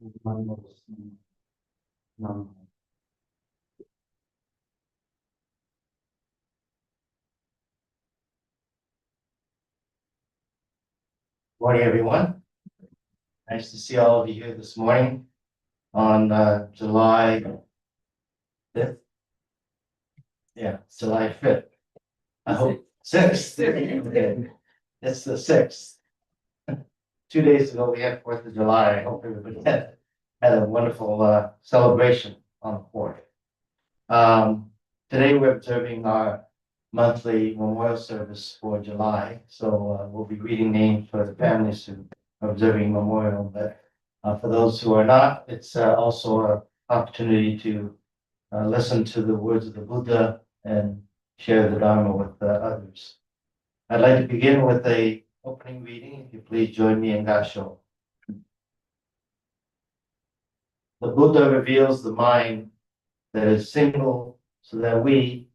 Morning, everyone. Nice to see all of you here this morning on July 5th. Yeah, July 5th. I hope 6th. Okay. It's the 6th. 2 days ago, we had 4th of July. I hope everybody had a wonderful celebration on the 4th. Today, we're observing our monthly memorial service for July. So we'll be reading names for the families who are observing memorial. But for those who are not, it's also an opportunity to listen to the words of the Buddha and share the Dharma with others. I'd like to begin with a opening reading. If you please join me in Gasho. The Buddha reveals the mind that is single so that we,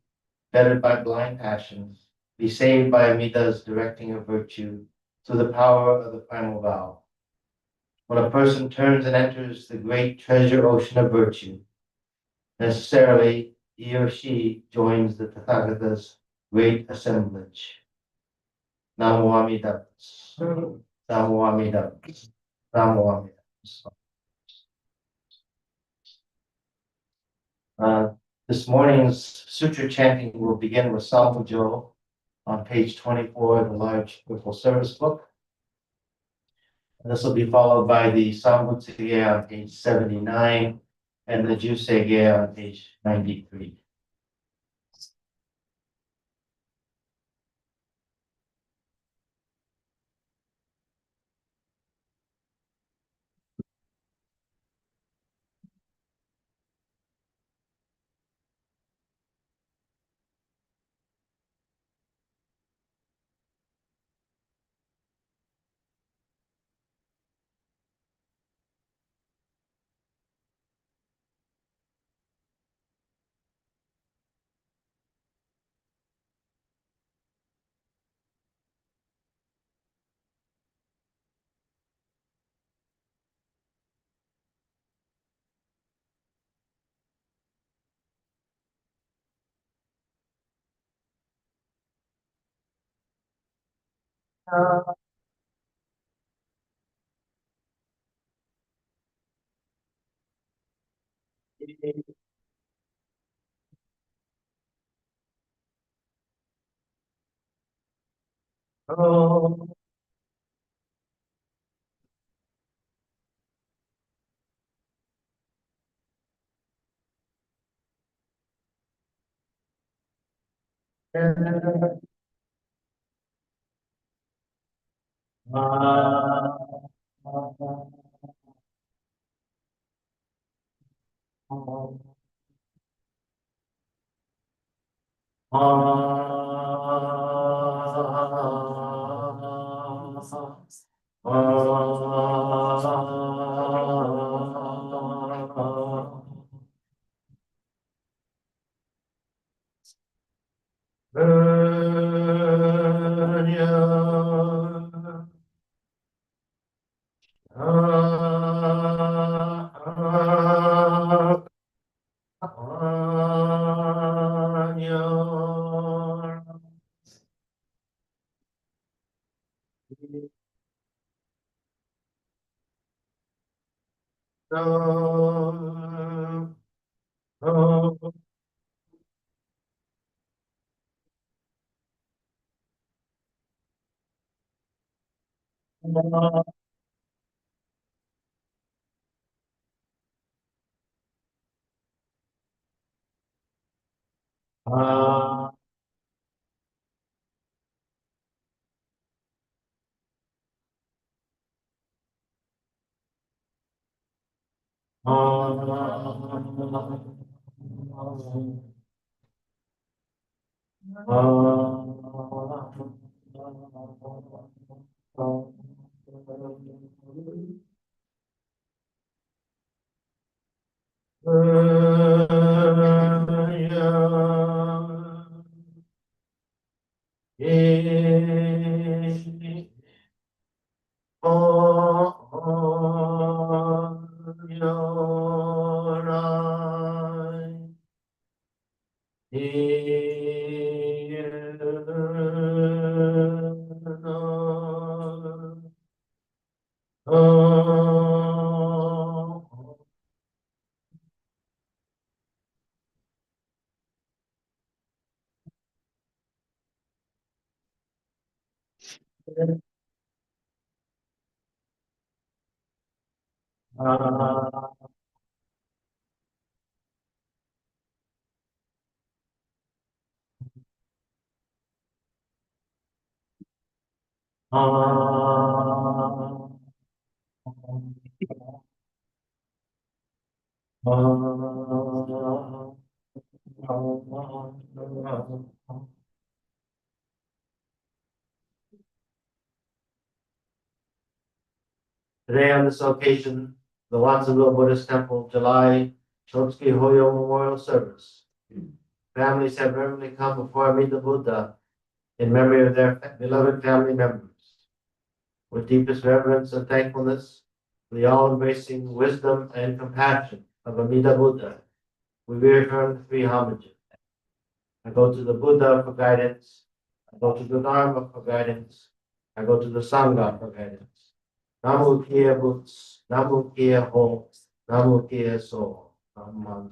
fettered by blind passions, be saved by Amida's directing of virtue through the power of the primal vow. When a person turns and enters the great treasure ocean of virtue, necessarily he or she joins the Tathagata's great assemblage. Namo Amida. Namo Amida. Namo Amida. This morning's sutra chanting will begin with Salmo on page 24 of the large purple service book. And this will be followed by the Sambutsige on page 79 and the Jusege on page 93. Today, on this occasion, the Watsonville Buddhist Temple July Shotsuki Hoyo Memorial Service. Families have reverently come before Amida Buddha in memory of their beloved family members. With deepest reverence and thankfulness for the all-embracing wisdom and compassion of Amida Buddha, we reaffirm the three homages. I go to the Buddha for guidance. I go to the Dharma for guidance. I go to the Sangha for guidance. Namu Kia Boots, Namu Kia Ho, Namu Kia So, Namu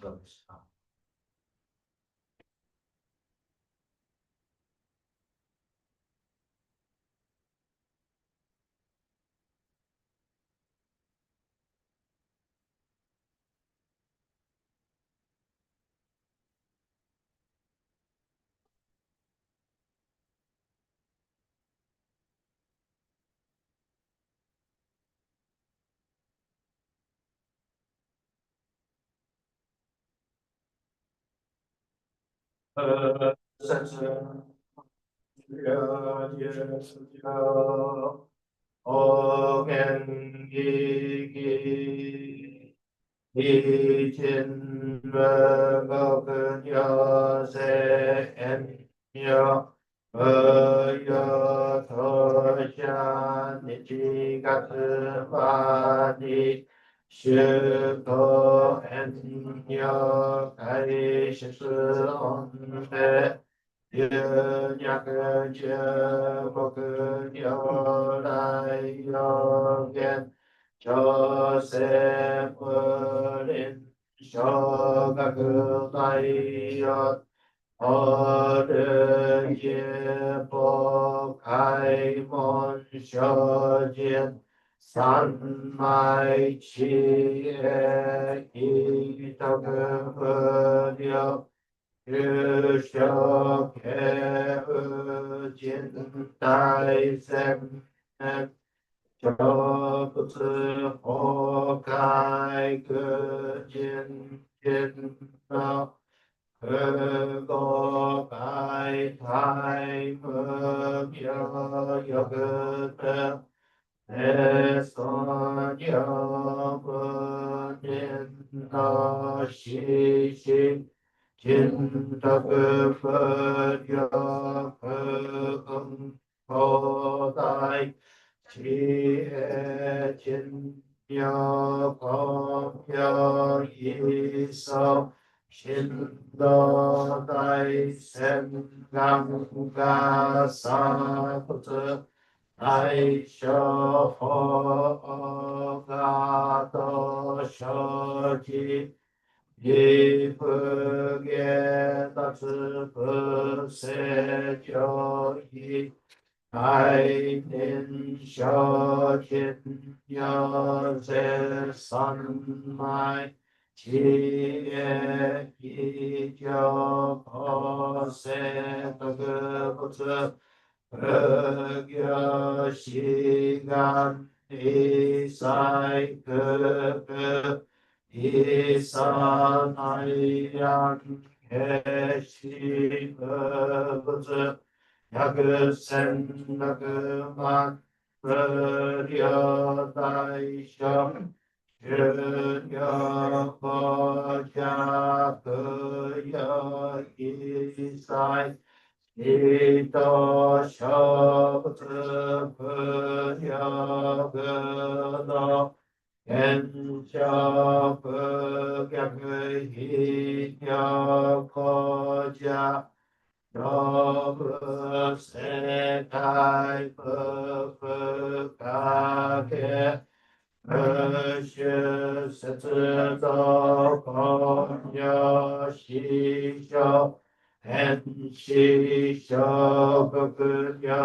헨시 셔그여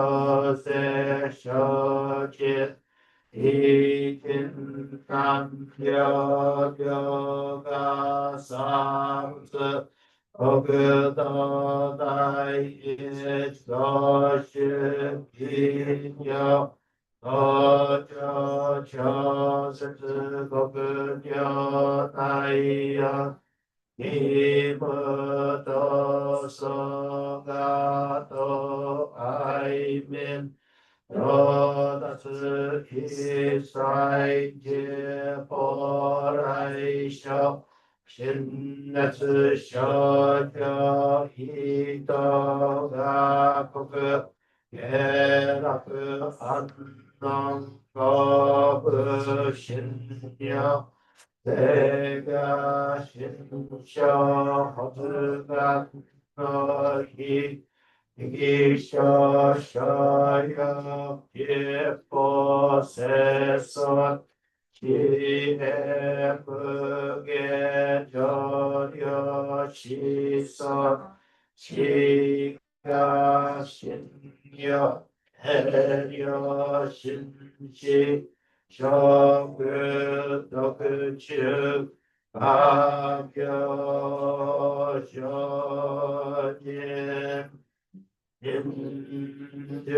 세셔지 이긴 남여여가 삼스 어그더다이 서시기녀 어저저스스 거그녀 나이야 이버더서가더 아이멘 너다스 이사이제 보라이셔 신나스 셔저 히더가 거그 예라그 안녕 거그 신녀 내가 신셔 허드가 너희 이기셔셔여 예뻐세선 지혜쁘게 저려 시선 시가 신여 해려 신시 정그덕즉 가벼셔님 인들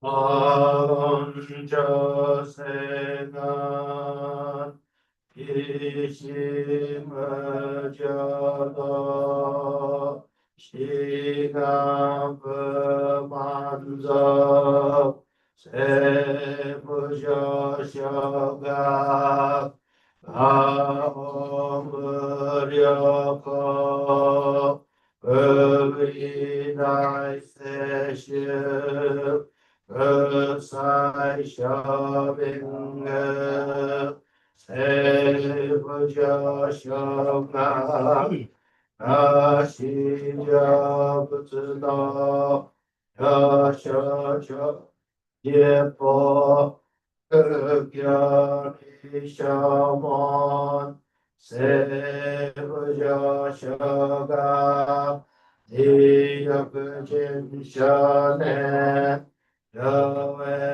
언저세가 이심을 저도 시간부만적 세부저셔가 아무려고 의나이세시 그사이셔빙그 세부저셔가 아시저부츠도 여셔저 예뻐 흑결이셔몬 세부저셔가 니역진셔네 여외시왕여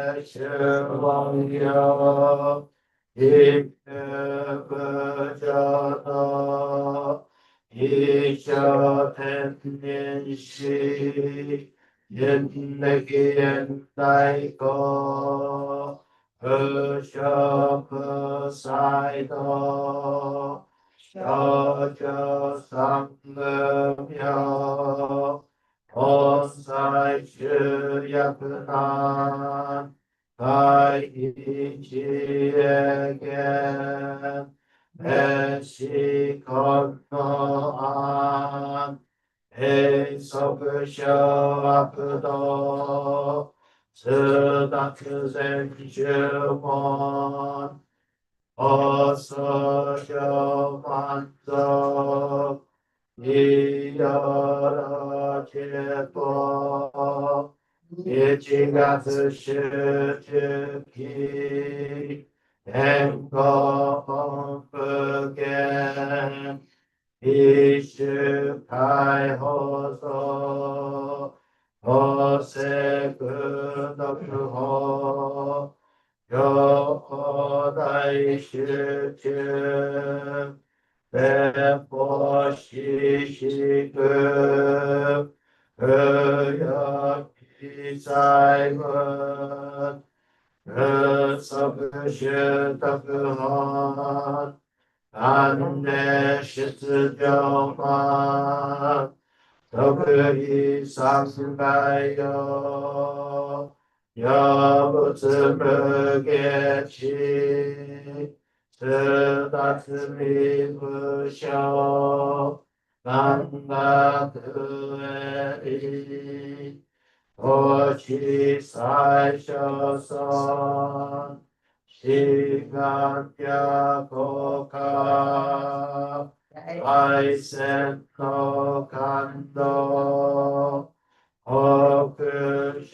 이끄부저도 이셔텐민시 옛내기엔나이고 그셔프사이도 셔저상금여 본사이슈야크난 가이지에게 메시건너안 에이서그셔 아프도 스다트센슈몬 어서셔 만석 이여러 제법 예지가스시트기 앵거펑프겐 이슈파이호소 어세그덕ho 여다이슈트 배포시시급 그여피사이문 그서그슈덕한 안내시스정만 더그이 상승가요 여부스르게치 스다스미 부셔 난가드에이 도시사이셔선 시간야고가 아이센터 간도 어그셔텐님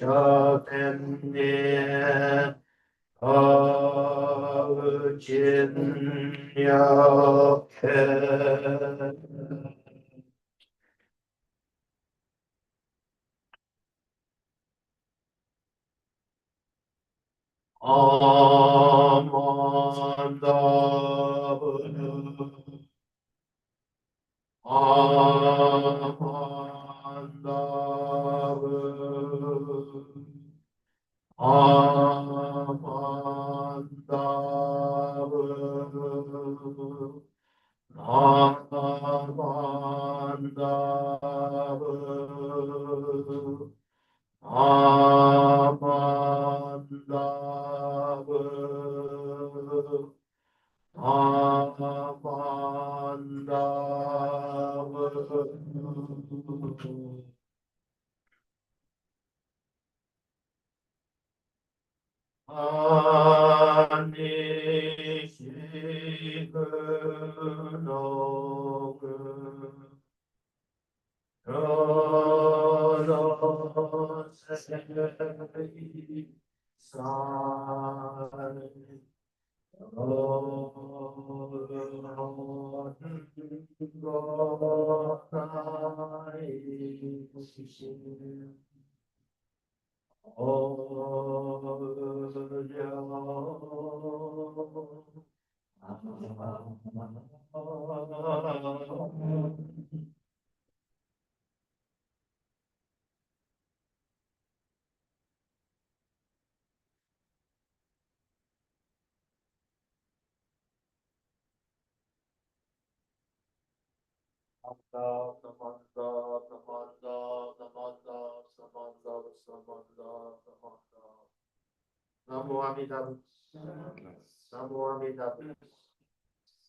Namo Amida Butsu. Namo Amida Butsu.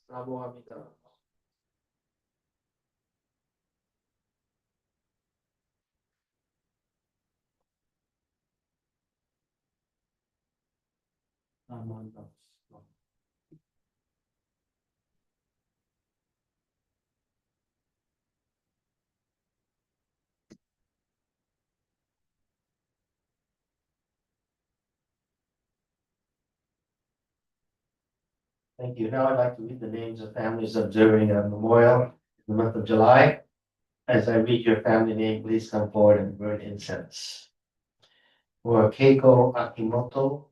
Namo Amida Butsu. Namo Amida Butsu. Thank you. Now I'd like to read the names of families observing a memorial in the month of July. As I read your family name, please come forward and burn incense. For Keiko Akimoto,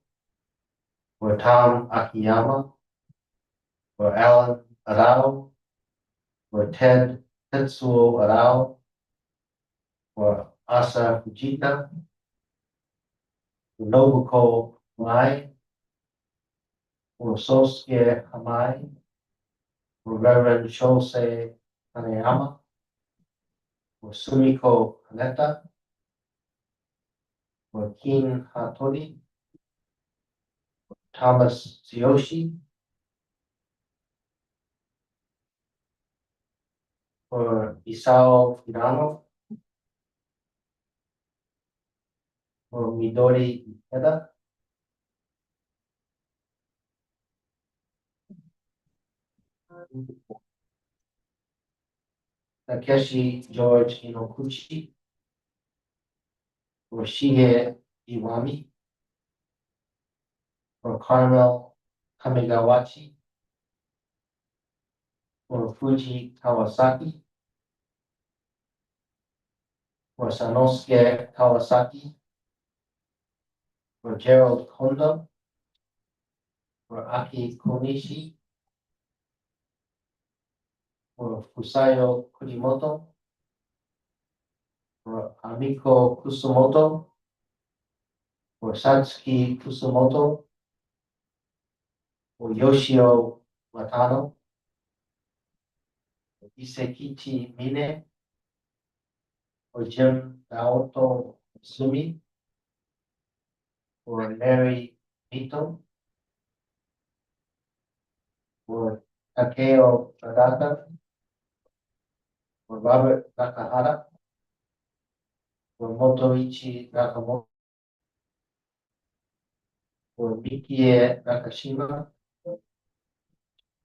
for Tom Akiyama, for Alan Arao, for Ted Tetsuo Arao, for Asa Fujita, for Nobuko Mai, for Sosuke Hamai, for Reverend Shosei Hanayama, for Sumiko Haneta, for Kin Hattori, Thomas Tsuyoshi, for Isao Hirano, for Midori Ikeda, Takeshi George Inokuchi, for Shige Iwami, for Carmel Kamigawachi, for Fuji Kawasaki, for Sanosuke Kawasaki, for Gerald Kondo, for Aki Konishi, for Fusayo Kurimoto, for Amiko Kusumoto, for Satsuki Kusumoto, for Yoshio Watano, for Isekichi Mine, for Jim Naoto Sumi, for Mary Ito, for Takeo Tadaka, for Robert Nakahara, for Motoichi Nakamoto, for Mikie Nakashima,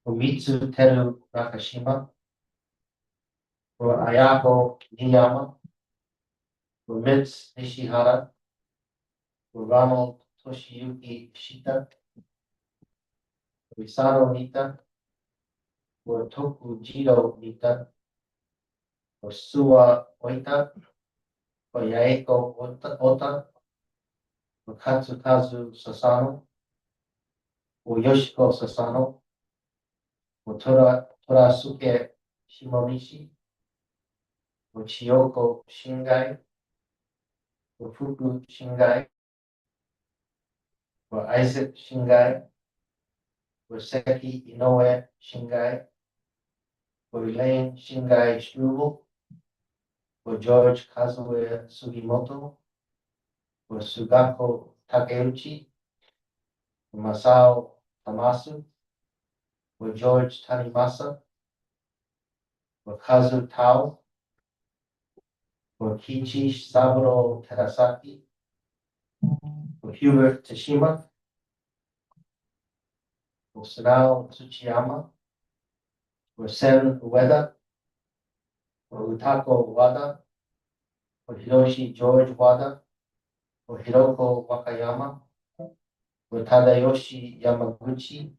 for Mitsu Teru Nakashima, for Ayako Niyama, for Mitz Nishihara, for Ronald Toshiyuki Shita, Risano Nita, or Tokujiro Nita, or Sua Oita, or Yaeko Ota, or Katsukazu Sasano, or Yoshiko Sasano, or Torasuke Shimonishi, or Chiyoko Shingai, or Fuku Shingai, or Isaac Shingai, or Seki Inoue Shingai, or Elaine Shingai Strubel, or George Kazue Sugimoto, or Sugako Takeuchi, or Masao Tamasu, or George Tanimasa, or Kazu Tao, or Kichi Saburo Terasaki, or Hubert Tashima, or Sunao Tsuchiyama, or Sen Ueda, or Utako Wada, or Hiroshi George Wada, or Hiroko Wakayama, or Tadayoshi Yamaguchi,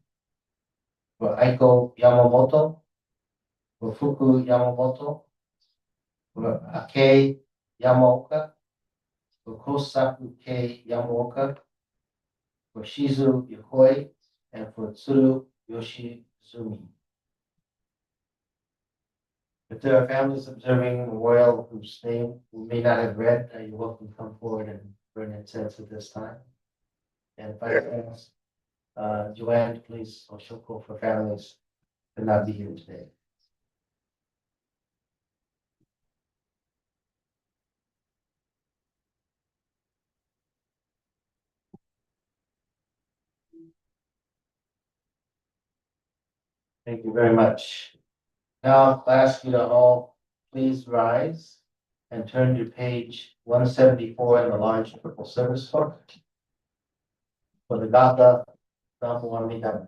or Aiko Yamamoto, or Fuku Yamamoto, or Akei Yamaoka, or Kosaku Kei Yamaoka, for Shizu Yokoi, and for Tsuru Yoshizumi. If there are families observing a memorial whose name we may not have read, you're welcome to come forward and burn incense at this time. And if I can ask Joanne, please, or Shoko for families who not be here today. Thank you very much. Now I'll ask you to all please rise and turn to page 174 in the large purple service book for the Gatha Namu Amida.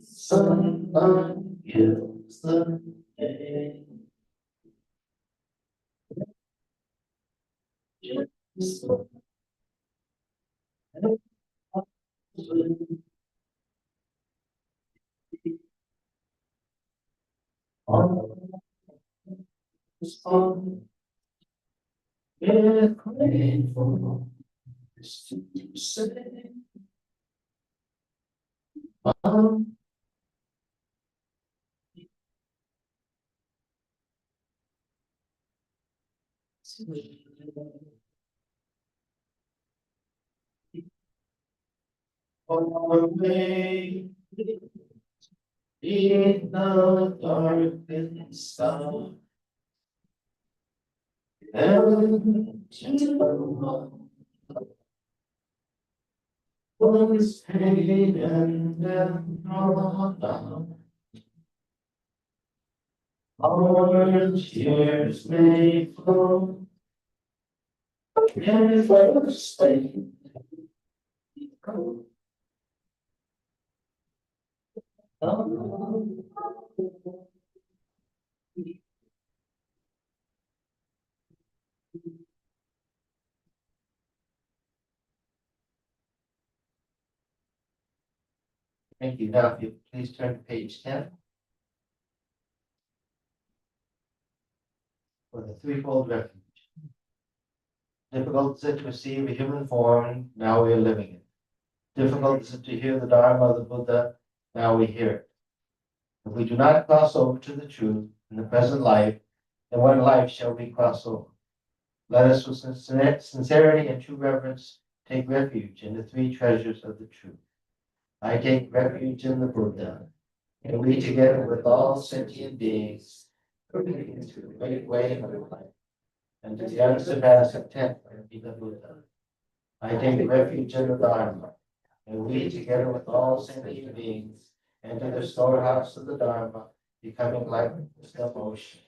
Sun gives the day. We're grateful to say, our way in the darkest hour, and to was pain and death brought down. Our tears may flow, and first stay. Thank you. Now, if you please turn to page 10 for the threefold refuge. Difficult is it to receive a human form, now we are living it. Difficult is it to hear the Dharma of the Buddha, now we hear it. If we do not cross over to the truth in the present life, then what life shall we cross over? Let us with sincerity and true reverence take refuge in the three treasures of the truth. I take refuge in the Buddha, and we together with all sentient beings, moving into the great way of life, and to the unsurpassed intent of the Buddha. I take refuge in the Dharma, and we together with all sentient beings, enter the storehouse of the Dharma, becoming like the ocean.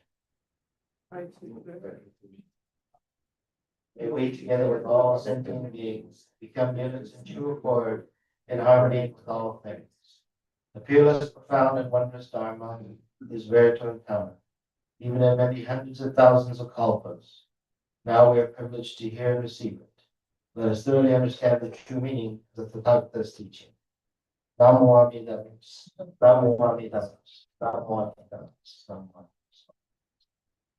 May we, together with all sentient beings, become units in true accord, in harmony with all things. The peerless, profound, and wondrous Dharma is rare to encounter, even in many hundreds of thousands of kalpas. Now we are privileged to hear and receive it. Let us thoroughly understand the true meaning of the Tathagata's teaching. Namo Amidavas, Namo Amidavas, Namo Amidavas, Namo Amidavas.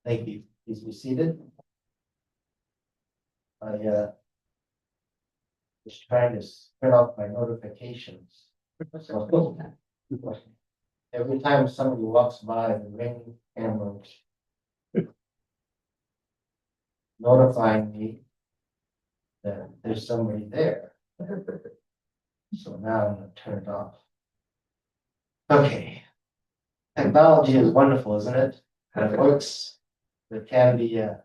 Thank you. Please be seated. I was trying to print out my notifications. So, every time somebody walks by, the ring camera notifying me that there's somebody there. So now I'm gonna turn it off. Okay. Technology is wonderful, isn't it? It works. There can be a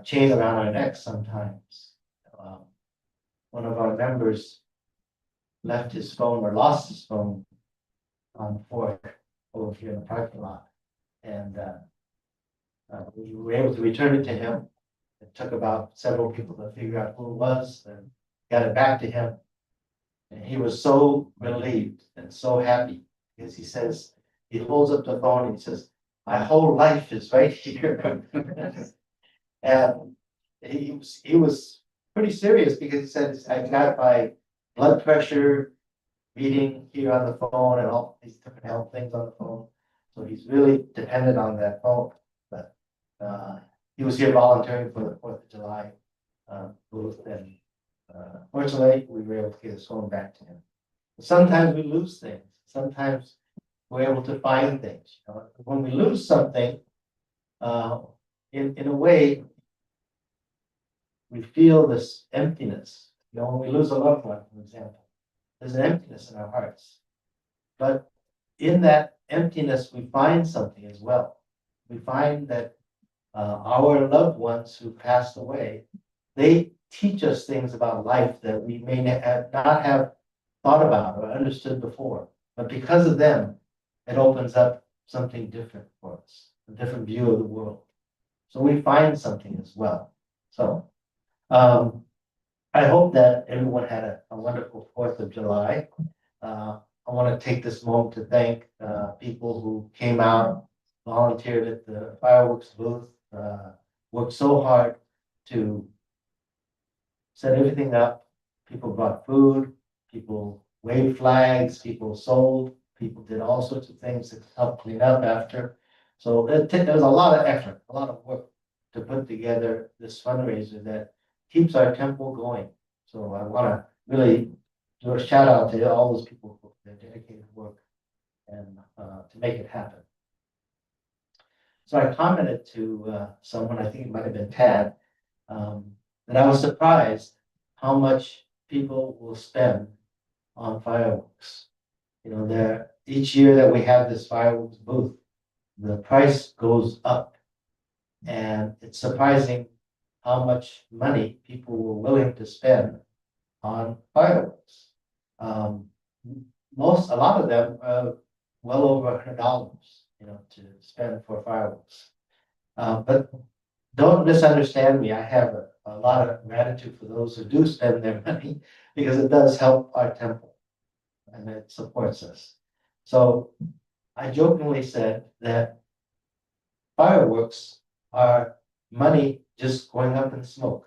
chain around our neck sometimes. One of our members left his phone or lost his phone on the fork over here in the parking lot. And we were able to return it to him. It took about several people to figure out who it was and got it back to him. And he was so relieved and so happy because he says, he holds up the phone and he says, my whole life is right here. And he was pretty serious because he said, I got my blood pressure reading here on the phone and all these different health things on the phone. So he's really dependent on that phone. But he was here volunteering for the 4th of July booth, and fortunately we were able to get his phone back to him. Sometimes we lose things. Sometimes we're able to find things. You know? When we lose something, in a way, we feel this emptiness. You know, when we lose a loved one, for example, there's an emptiness in our hearts. But in that emptiness, we find something as well. We find that our loved ones who passed away, they teach us things about life that we may not have thought about or understood before. But because of them, it opens up something different for us, a different view of the world. So we find something as well. So I hope that everyone had a wonderful 4th of July. I want to take this moment to thank people who came out, volunteered at the fireworks booth, worked so hard to set everything up. People brought food, people waved flags, people sold, people did all sorts of things to help clean up after. So there was a lot of effort, a lot of work to put together this fundraiser that keeps our temple going. So I want to really do a shout out to all those people for their dedicated work and to make it happen. So I commented to someone, I think it might have been Tad, that I was surprised how much people will spend on fireworks. You know, each year that we have this fireworks booth, the price goes up, and it's surprising how much money people were willing to spend on fireworks. A lot of them well over $100, you know, to spend for fireworks. But don't misunderstand me. I have a lot of gratitude for those who do spend their money because it does help our temple and it supports us. So I jokingly said that fireworks are money just going up in smoke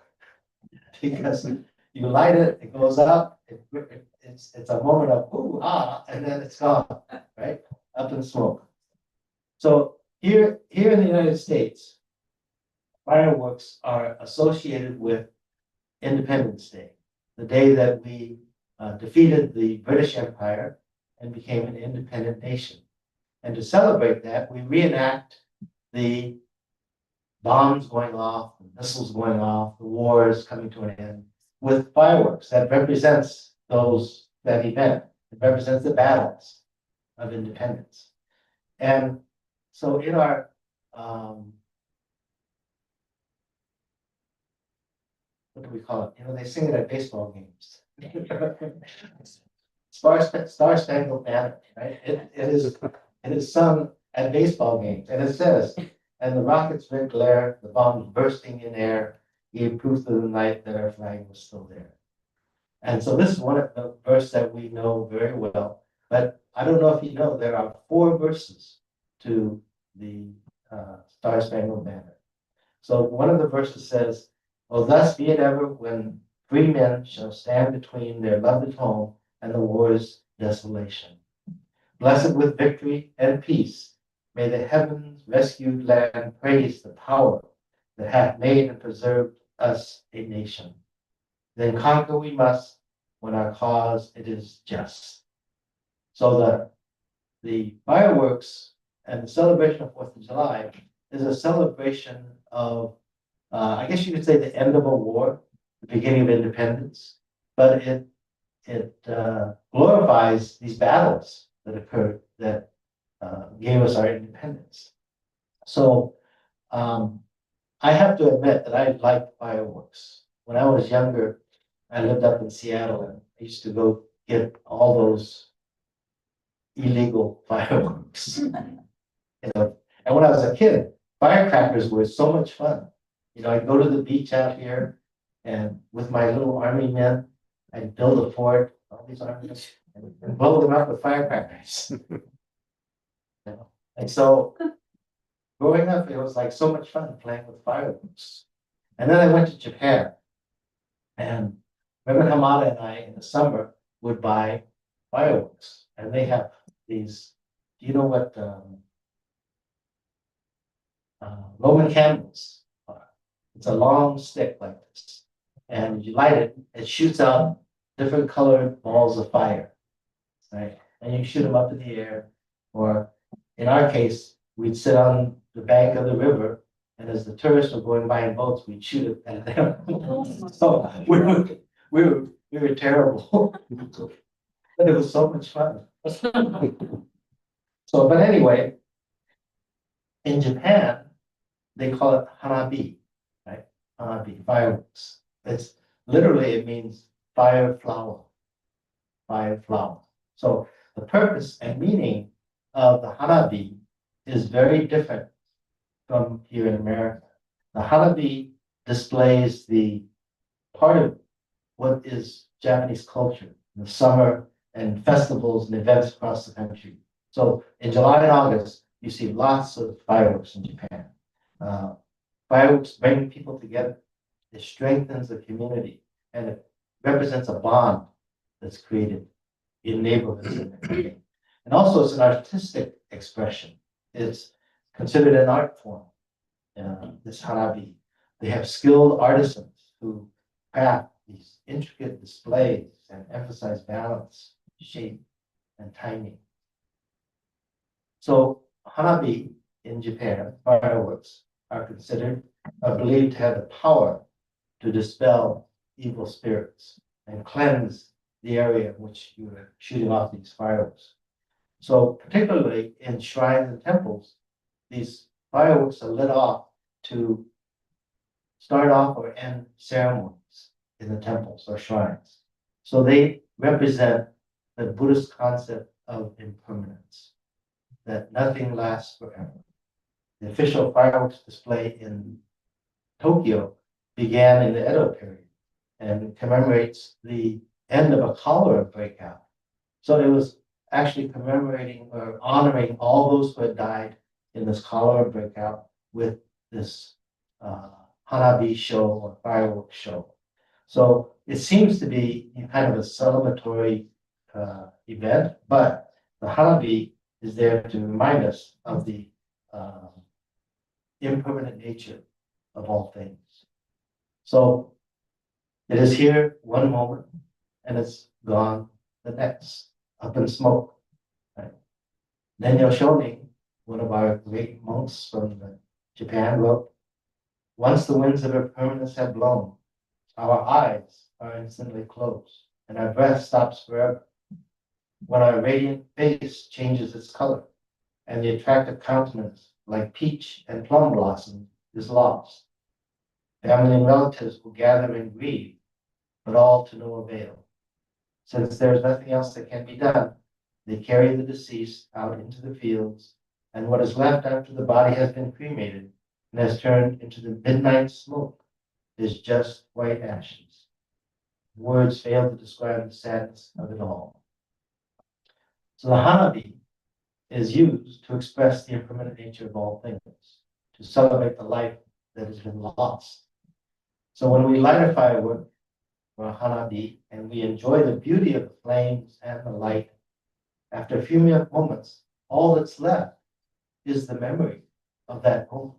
because you light it, it goes up, it's a moment of ooh, ah, and then it's gone, right? Up in smoke. So here in the United States, fireworks are associated with Independence Day, the day that we defeated the British Empire and became an independent nation. And to celebrate that, we reenact the bombs going off, the missiles going off, the wars coming to an end with fireworks that represents that event. It represents the battles of independence. And so in our what do we call it? You know, they sing it at baseball games. Star Spangled Banner, right? It is sung at baseball games, and it says, and the rocket's red glare, the bombs bursting in air, gave proof to the night that our flag was still there. And so this is one of the verse that we know very well, but I don't know if you know, there are 4 verses to the Star Spangled Banner. So one of the verses says, "Oh, thus be it ever when free men shall stand between their loved home and the war's desolation. Blessed with victory and peace, may the heavens rescued land praise the power that hath made and preserved us a nation. Then conquer we must when our cause it is just." So the fireworks and the celebration of 4th of July is a celebration of, I guess you could say, the end of a war, the beginning of independence, but it glorifies these battles that occurred that gave us our independence. So I have to admit that I like fireworks. When I was younger, I lived up in Seattle, and I used to go get all those illegal fireworks. You know, and when I was a kid, firecrackers were so much fun. You know, I'd go to the beach out here, and with my little army men, I'd build a fort, all these armies, and blow them up with firecrackers. You know? And so, growing up, it was like so much fun playing with fireworks. And then I went to Japan, and Reverend Hamada and I, in the summer, would buy fireworks, and they have these. Do you know what Roman candles are? It's a long stick like this, and you light it. It shoots out different colored balls of fire, right? And you shoot them up in the air, or in our case, we'd sit on the bank of the river, and as the tourists were going by in boats, we'd shoot it at them. So we were terrible, but it was so much fun. So, but anyway, in Japan, they call it hanabi, right? Hanabi, fireworks. It's literally, it means fire flower, fire flower. So the purpose and meaning of the hanabi is very different from here in America. The hanabi displays the part of what is Japanese culture, the summer and festivals and events across the country. So in July and August, you see lots of fireworks in Japan. Fireworks bring people together. It strengthens the community, and it represents a bond that's created in neighborhoods. And also, it's an artistic expression. It's considered an art form. This hanabi. They have skilled artisans who craft these intricate displays and emphasize balance, shape, and timing. So hanabi in Japan, fireworks, are considered, are believed to have the power to dispel evil spirits and cleanse the area in which you are shooting off these fireworks. So particularly in shrines and temples, these fireworks are lit off to start off or end ceremonies in the temples or shrines. So they represent the Buddhist concept of impermanence, that nothing lasts forever. The official fireworks display in Tokyo began in the Edo period and commemorates the end of a cholera breakout. So it was actually commemorating or honoring all those who had died in this cholera breakout with this hanabi show or fireworks show. So it seems to be kind of a celebratory event, but the hanabi is there to remind us of the impermanent nature of all things. So it is here one moment and it's gone the next, up in smoke. Right? Nenyo Shonin, one of our great monks from Japan, wrote, "Once the winds of impermanence have blown, our eyes are instantly closed and our breath stops forever. When our radiant face changes its color and the attractive countenance, like peach and plum blossom, is lost. Family and relatives will gather and grieve, but all to no avail. Since there is nothing else that can be done, they carry the deceased out into the fields, and what is left after the body has been cremated and has turned into the midnight smoke is just white ashes. Words fail to describe the sadness of it all. So the hanabi is used to express the impermanent nature of all things, to celebrate the life that has been lost. So when we light a firework or a hanabi and we enjoy the beauty of the flames and the light, after a few moments, all that's left is the memory of that moment.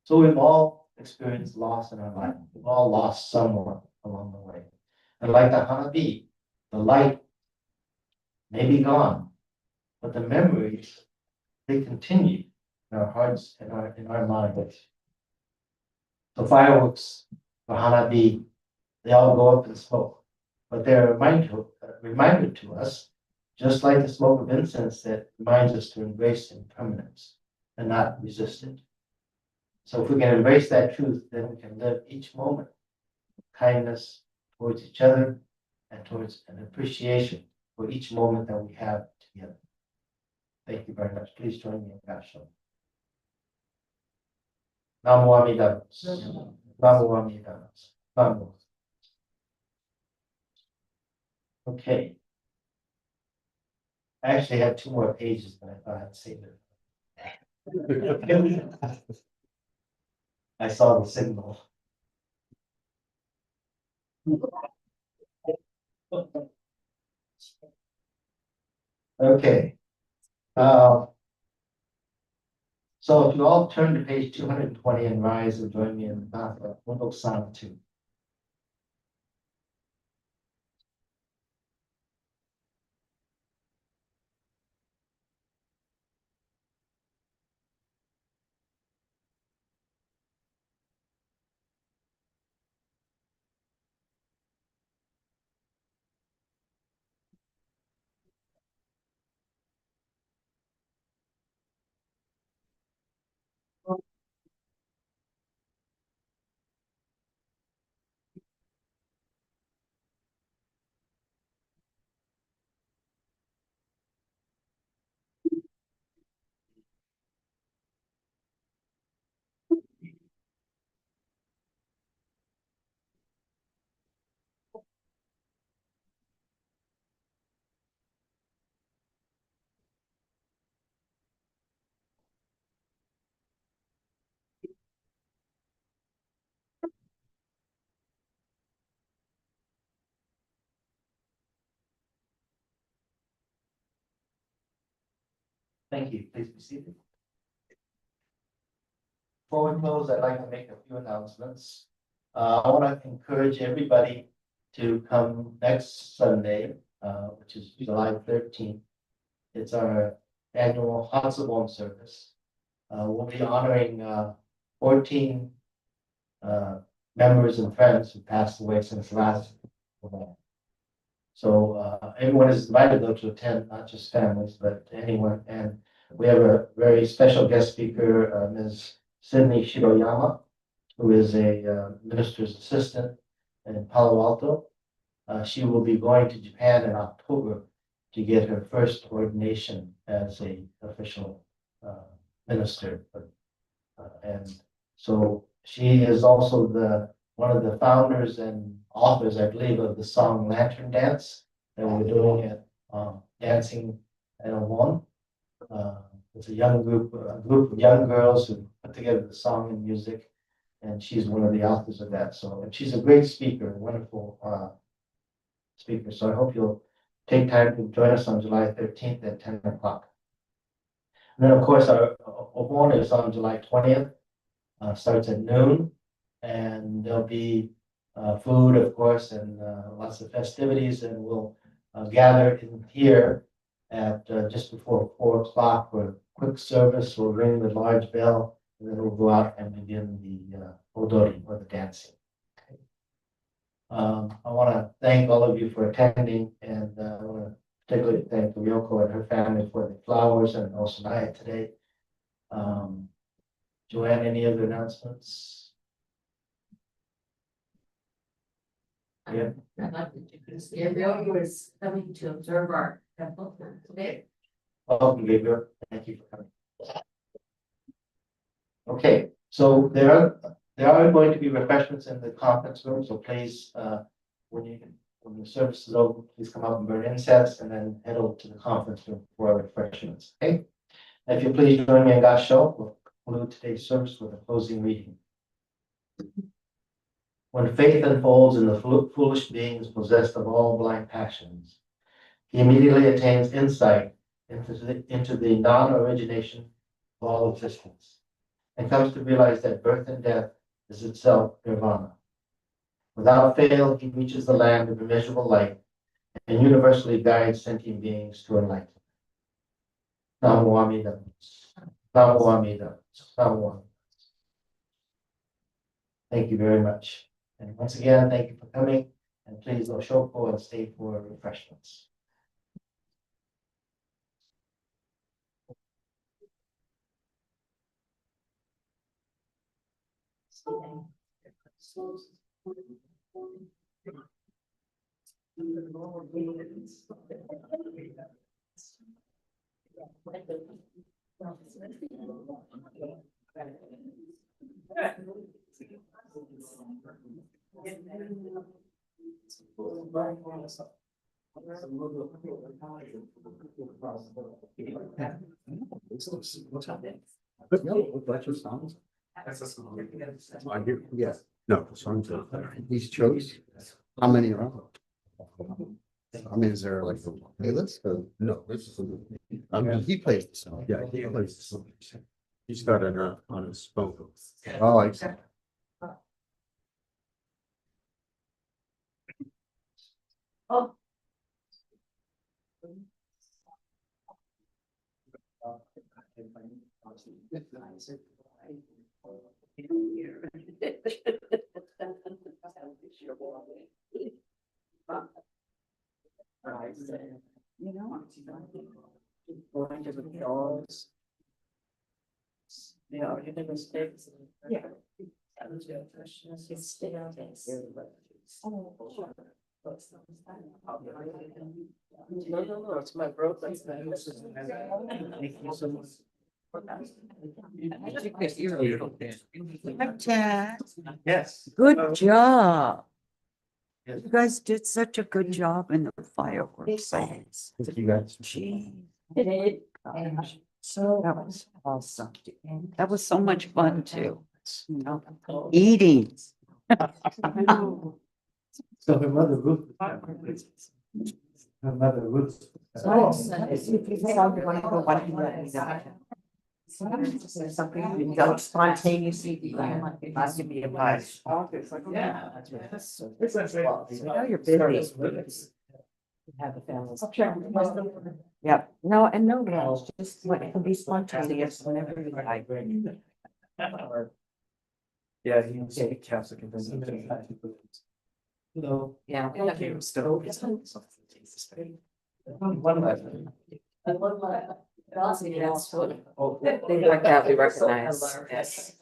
So we've all experienced loss in our life. We've all lost someone along the way. And like the hanabi, the light may be gone, but the memories, they continue in our hearts and in our minds. The fireworks for hanabi, they all go up in smoke, but they're a reminder to us, just like the smoke of incense that reminds us to embrace impermanence and not resist it. So if we can embrace that truth, then we can live each moment with kindness towards each other and towards an appreciation for each moment that we have together. Thank you very much. Please join me in Gasho. Namo Amida Butsu. Namo Amida Butsu. Namo. Okay. I actually had 2 more pages, but I thought I'd save it. I saw the signal. Okay. So if you all turn to page 220 and rise and join me in the Window Psalm 2. Thank you. Please be seated. Before we close, I'd like to make a few announcements. I want to encourage everybody to come next Sunday, which is July 13th. It's our annual Hatsubon service. We'll be honoring 14 members and friends who passed away since last event. So everyone is invited though to attend, not just families, but anyone. And we have a very special guest speaker, Ms. Sydney Shiroyama, who is a minister's assistant in Palo Alto. She will be going to Japan in October to get her first ordination as a official minister. And so she is also one of the founders and authors, I believe, of the song Lantern Dance that we're doing at Dancing at One. It's a group of young girls who put together the song and music, and she's one of the authors of that. So, and she's a great speaker, a wonderful speaker. So I hope you'll take time to join us on July 13th at 10 o'clock. And then, of course, our Obon is on July 20th, starts at noon, and there'll be food, of course, and lots of festivities, and we'll gather in here at just before 4 o'clock for a quick service. We'll ring the large bell, and then we'll go out and begin the odori, or the dancing. Okay. I want to thank all of you for attending, and I want to particularly thank Ryoko and her family for the flowers and Osanaya today. Joanne, any other announcements? Yeah. Gabriel, who is coming to observe our temple today. Welcome, Gabriel. Thank you for coming. Okay, so there are going to be refreshments in the conference room, so please, when the service is over, please come up and burn incense and then head over to the conference room for refreshments, okay? And if you please join me in God's show, we'll conclude today's service with a closing reading. When faith unfolds in the foolish beings possessed of all blind passions, he immediately attains insight into the non-origination of all existence, and comes to realize that birth and death is itself nirvana. Without fail, he reaches the land of immeasurable light and universally guides sentient beings to enlightenment. Namo Amida. Namo Amida. Namo Amida. Thank you very much. And once again, thank you for coming. And please go shoko and stay for refreshments. I hear, yes, no, the songs are, he's chose, how many are on? I mean, is there like a playlist or? No, this is, I mean, he plays the song. Yeah, he plays the song. He's got it on his phone. Oh, I see. Oh. You know, going to the dogs. You know, you make mistakes. Yeah. It's still. No, it's my brother. Thank you so much. Hi, Tad. Yes. Good job. Yes. You guys did such a good job in the fireworks. Thank you guys. Gee, Gosh. so that was awesome. That was so much fun too. You know, eating. So her mother Ruth. Her mother Ruth. Something you go spontaneously. Give me advice. Yeah. Now you're busy. Have a family. Yep. No, and no rules, just what it can be spontaneous whenever you like. Yeah, he's Catholic. Hello. Yeah. One last. Things like that we recognize. Yes.